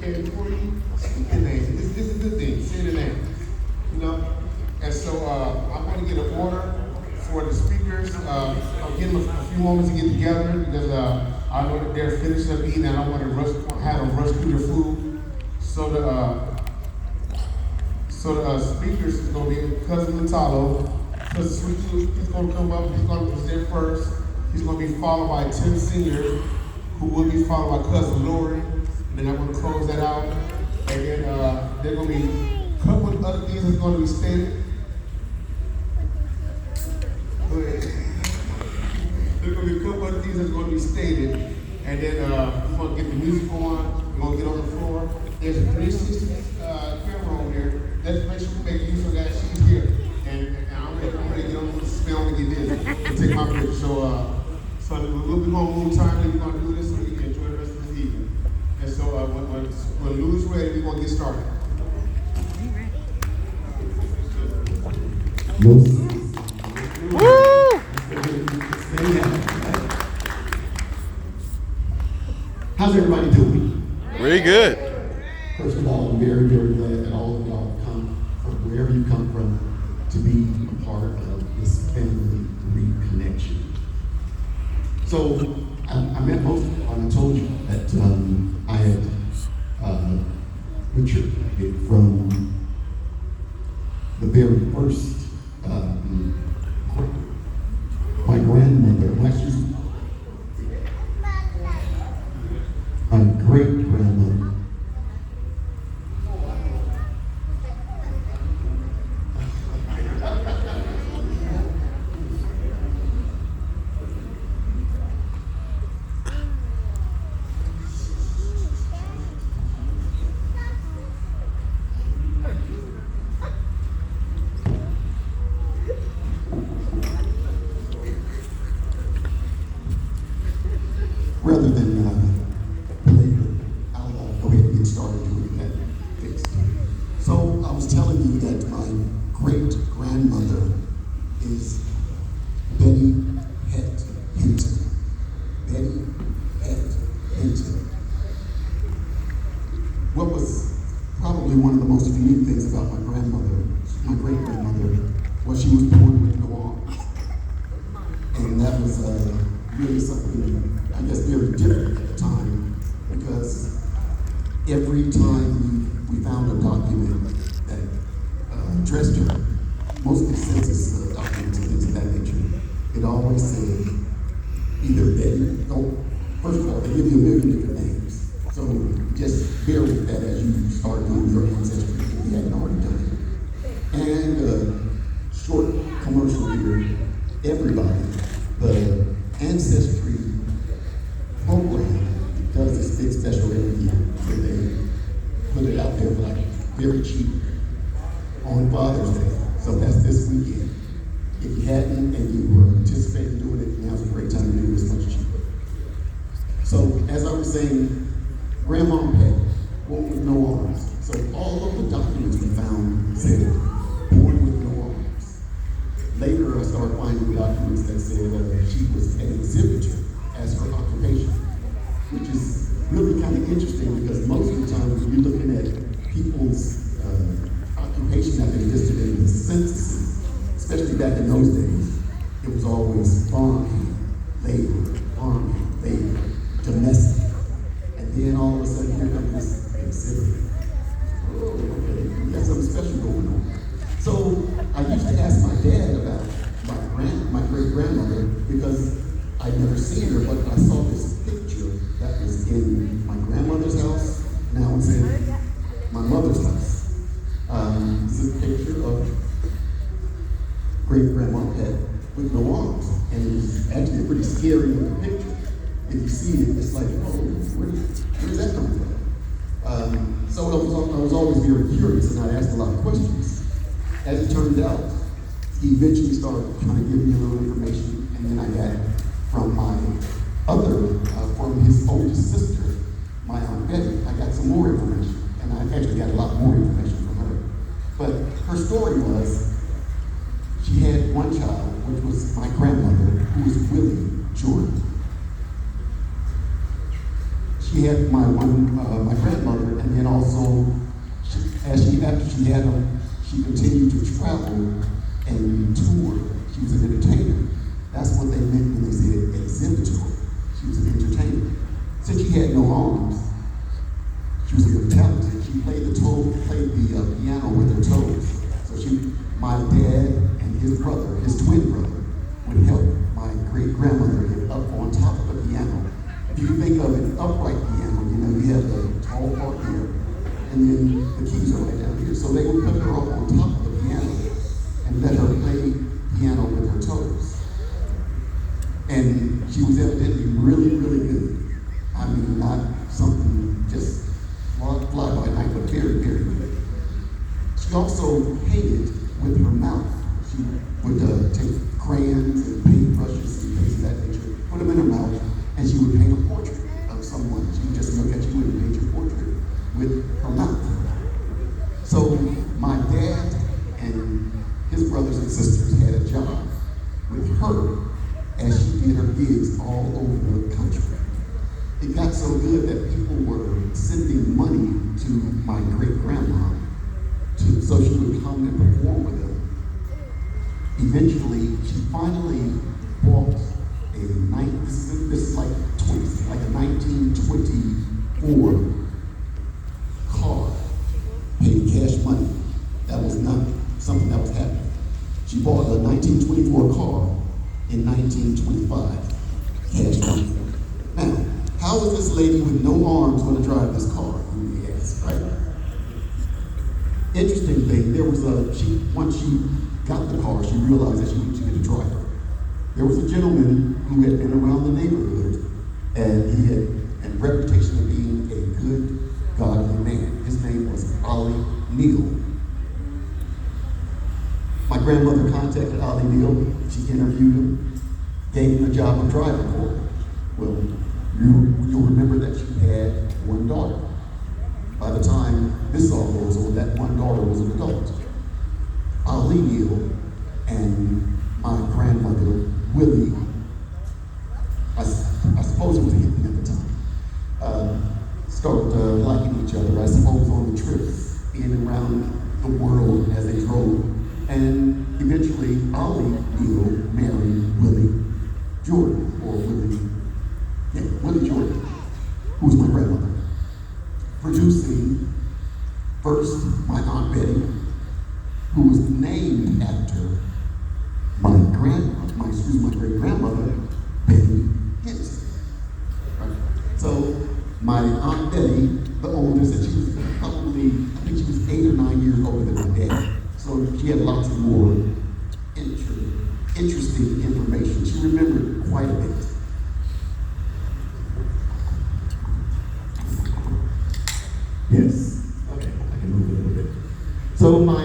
okay, before you speak your name, this is a good thing. Say the name. You know? And so I'm going to get an order for the speakers. I'll give them a few moments to get together because I know that they're finishing up eating and I want to have them rush through their food. So the speakers is going to be Cousin Matalo. Cousin Sweet, he's going to come up. He's going to present first. He's going to be followed by Tim Senior, who will be followed by Cousin Lori. And then I'm going to close that out. And then there are going to be a couple of other things that's going to be stated. There's going to be a couple other things that's going to be stated. And then we're going to get the music on. We're going to get on the floor. There's a 360 camera on here. Let's make sure we make use of that. She's here. And I'm ready to get on the spell and get this and take my picture. So we're going to move timely. We're going to do this so we can enjoy the rest of this evening. And so when Lou's ready, we're going to get started. Woo! How's everybody doing? Very good. First of all, I'm very, very glad that all of y'all come from wherever you come from to be a part of this family reconnection. So I met most of you and I told you that I had Richard from the very first my grandmother, my great grandmother. Rather than belabor, I'll go ahead and get started doing that fixed. So I was telling you that my great-grandmother is Betty Het Hinton. Betty Het Hinton. What was probably one of the most unique things about my grandmother, my great-grandmother, was she was born with no arms. And that was really something, I guess, very different at the time, because every time we found a document that addressed her, mostly census documents and things of that nature, it always said either Betty, first of all, they give you a million different names, so just bear with that as you start doing your ancestry if you haven't already done it. And short commercial here, everybody, the Ancestry program does this big special every year where they put it out there for like very cheap on Father's Day. So that's this weekend. If you hadn't and you were anticipating doing it, now's a great time to do it. It's much cheaper. So as I was saying, Grandma Pet, born with no arms. So all of the documents we found said born with no arms. Later, I started finding documents that said she was an exhibitor as her occupation, which is really kind of interesting because most of the time when you're looking at people's occupation that they listed in the census, especially back in those days, it was always farmhand, labor, domestic. And then all of a sudden, here comes this exhibitor. Oh, okay, we got something special going on. So I used to ask my dad about my great-grandmother because I'd never seen her, but I saw this picture that was in my grandmother's house. Now it's in my mother's house. This is a picture of great-grandma Pet with no arms. And it's actually a pretty scary looking picture. If you see it, it's like, oh, where's that coming from? So I was always very curious and I asked a lot of questions. As it turned out, he eventually started trying to give me a little information, and then I got from from his oldest sister, my Aunt Betty, I got some more information, and I actually got a lot more information from her. But her story was, she had one child, which was my grandmother, who was Willie Jordan. She had my grandmother, and then the keys are right down here. So they would put her up on top of the piano and let her play piano with her toes. And she was evidently really, really good. I mean, not something just fly by night, but very, very good. She also painted with her mouth. She would take crayons and paintbrushes and things of that nature, put them in her mouth, and she would paint a portrait of someone. She would just look at you and paint your portrait with her mouth. So my dad and his brothers and sisters had a job with her as she did her gigs all over the country. It got so good that people were sending money to my great-grandma so she would come and perform with them. Eventually, she finally bought this is like a 1924 car, paid cash money. That was not something that was happening. She bought a 1924 car in 1925, cash money. Now, how is this lady with no arms going to drive this car? You may ask, right? Interesting thing, once she got the car, she realized that she needed to get a driver. There was a gentleman who had been around the neighborhood, and he had a reputation of being a good, godly man. His name was Ollie Neal. My grandmother contacted Ollie Neal. She interviewed him, gave him a job of driving for her. Well, you'll remember that she had one daughter. By the time this all goes on, that one daughter was an adult. Ollie Neal and my grandmother, Willie, I suppose it was a hippie at the time, started liking each other, I suppose, on the trips in and around the world as they drove. And eventually, Ollie Neal married Willie Jordan, or Willie Jordan, who was my grandmother. Producing first my Aunt Betty, who was named after my great-grandmother, Betty Henson. Right? So my Aunt Betty, the oldest, and she was probably, I think she was 8 or 9 years older than my dad. So she had lots of more interesting information. She remembered quite a bit. Yes. Okay, I can move a little bit. So my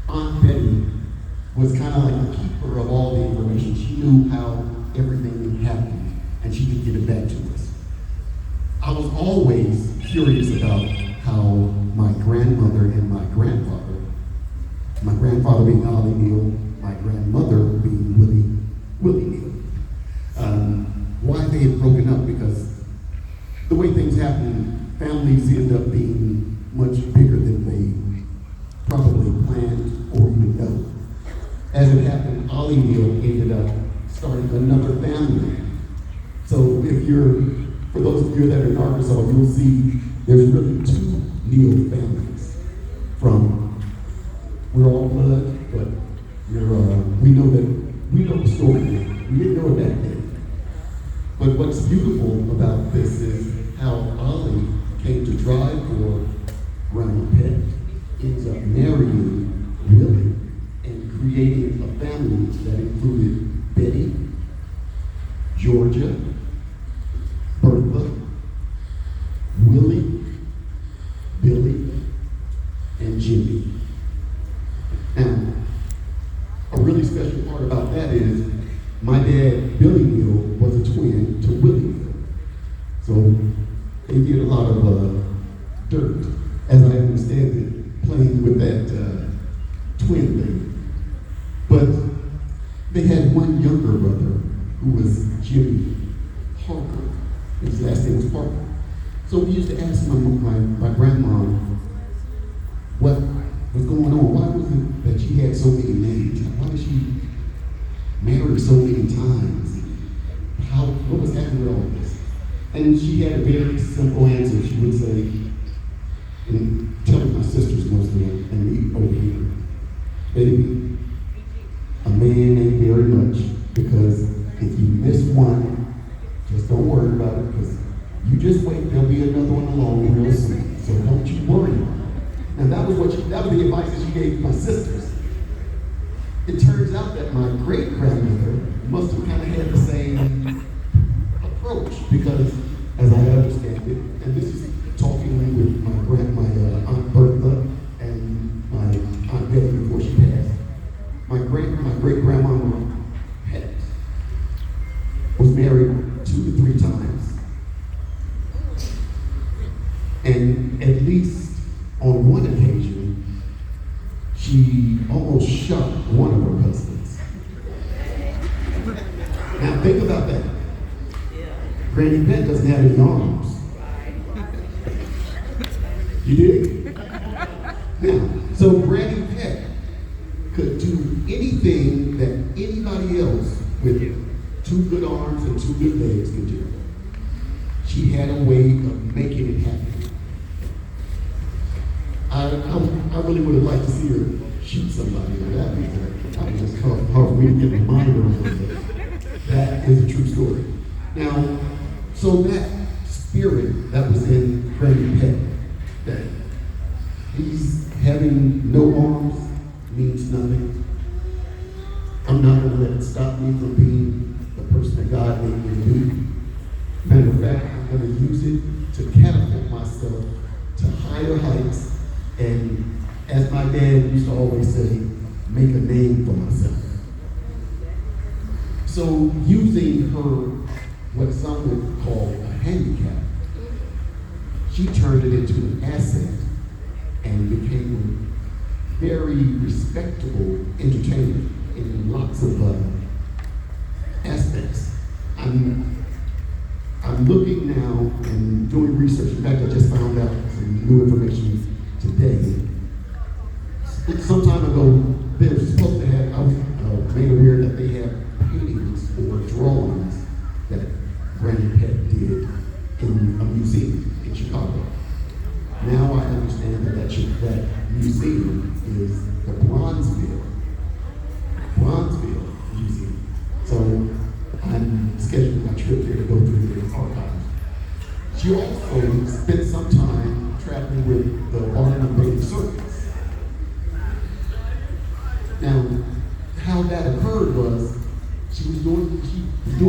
Aunt Betty was kind of like the keeper of all the information. She knew how everything happened, and she could give it back to us. I was always curious about how my grandmother and my grandfather being Ollie Neal, my grandmother being Willie Neal, why they had broken up, because the way things happen, families end up being much bigger than they probably planned or even know. As it happened, Ollie Neal ended up starting another family. So for those of you that are in Arkansas, you'll see there's really 2 Neal families. We're all blood, but we know the story now. We didn't know it back then. But what's beautiful about this is how Ollie came to drive for Grandma Pet, ends up marrying Willie, and creating a family that included Betty, Georgia, Bertha, Willie, Billy, and Jimmy. Now, a really special part about that is my dad, Billy Neal, was a twin to Willie Neal. So they did a lot of dirt, as I understand it, playing with that twin thing. But they had one younger brother who was Jimmy Parker. His last name was Parker. So we used to ask my grandma what was going on. Why was it that she had so many names? Why did she marry so many times? What was happening with all this? And she had a very simple answer. She would say, and telling my sisters mostly, and me over here, baby, a man ain't very much, because if you miss one, just don't worry about it, because you just wait, there'll be another one along real soon. So don't you worry was the advice that she gave my sisters. It turns out that my great-grandmother must have kind of had the same approach, because as I understand it, and this is talking with my Aunt Bertha and my Aunt Betty before she passed, my great-grandmama was married 2 to 3 times. And at least on one occasion, she almost shot one of her husbands. Now think about that. Granny Pet doesn't have any arms. You dig? Now, so Granny Pet could do anything that anybody else with 2 good arms and 2 good legs could do. She had a way of making it happen. I really would have liked to see her shoot somebody. That would just hard for me to get my mind around it. That is a true story. Now, so that spirit that was in Granny Pet, that he's having no arms means nothing. I'm not going to let it stop me from being the person that God made me to be. Matter of fact, I'm going to use it to catapult myself to higher heights, and as my dad used to always say, make a name for myself. So using her, what some would call a handicap, she turned it into an asset and became a very respectable entertainer in lots of aspects. I'm looking now and doing research. In fact, I just found out some new information today. Some time ago, they were supposed to have, I was made aware that they have paintings or drawings that Granny Pet did in a museum in Chicago. Now I understand that that museum is the Bronzeville Museum. So I'm scheduling my trip there to go through their archives. She also spent some time traveling with the Barnum Bailey Circus. Now, how that occurred was she was doing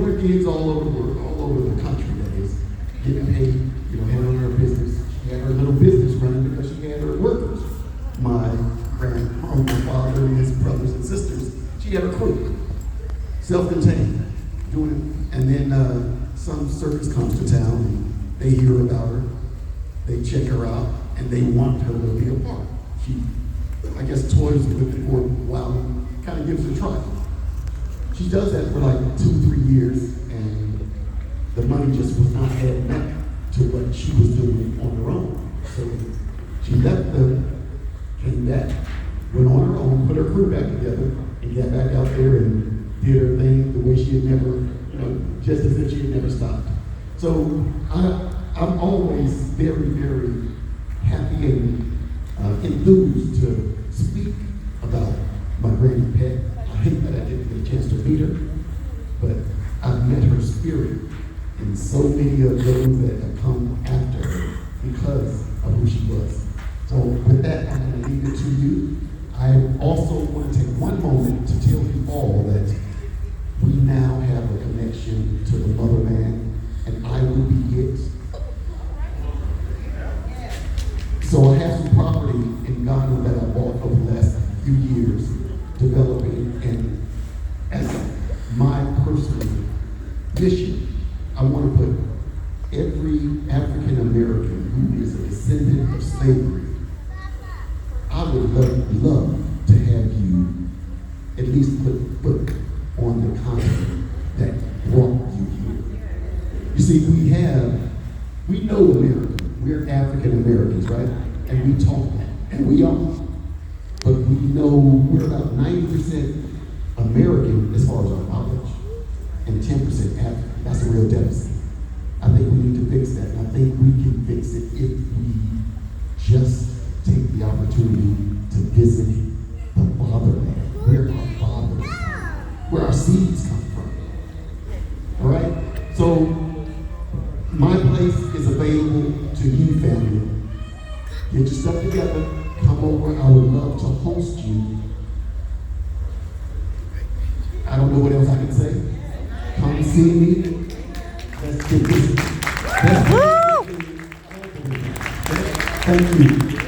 her gigs all over the country, that is, getting paid, handling her business. She had her little business running because she had her workers. My father and his brothers and sisters, she had her crew, self-contained, doing it. And then some circus comes to town and they hear about her, they check her out, and they want her to be a part. She, I guess, toys with it for a while and kind of gives it a try. She does that for like 2-3 years, and the money just was not adding up to what she was doing on her own. So she left them, came back, went on her own, put her crew back together, and got back out there and did her thing the way she had never, just as if she had never stopped. So I'm always very, very happy and enthused to speak about my Granny Pet. I hate that I didn't get a chance to meet her, but I've met her spirit and so many of those that have come after her because of who she was. So with that, I'm going to leave it to you. I also want to take one moment to tell you all that we now have a connection to the motherland, and I will be it. So I have some property in Ghana that I bought over the last few years, developing, and as my personal mission, I want to put every African American who is a descendant of slavery, I would love to have you at least put foot on the continent that brought you here. You see, we know America. We're African Americans, right? And we talk that, and we are. But we know we're about 90% American as far as our knowledge, and 10% African. That's a real deficit. I think we need to fix that, and I think we can fix it if we just take the opportunity to visit the fatherland, where our fathers come, where our seeds come from. All right? So my place is available to you, family. Get your stuff together. Come over. I would love to host you. I don't know what else I can say. Come see me. Let's get this. Thank you.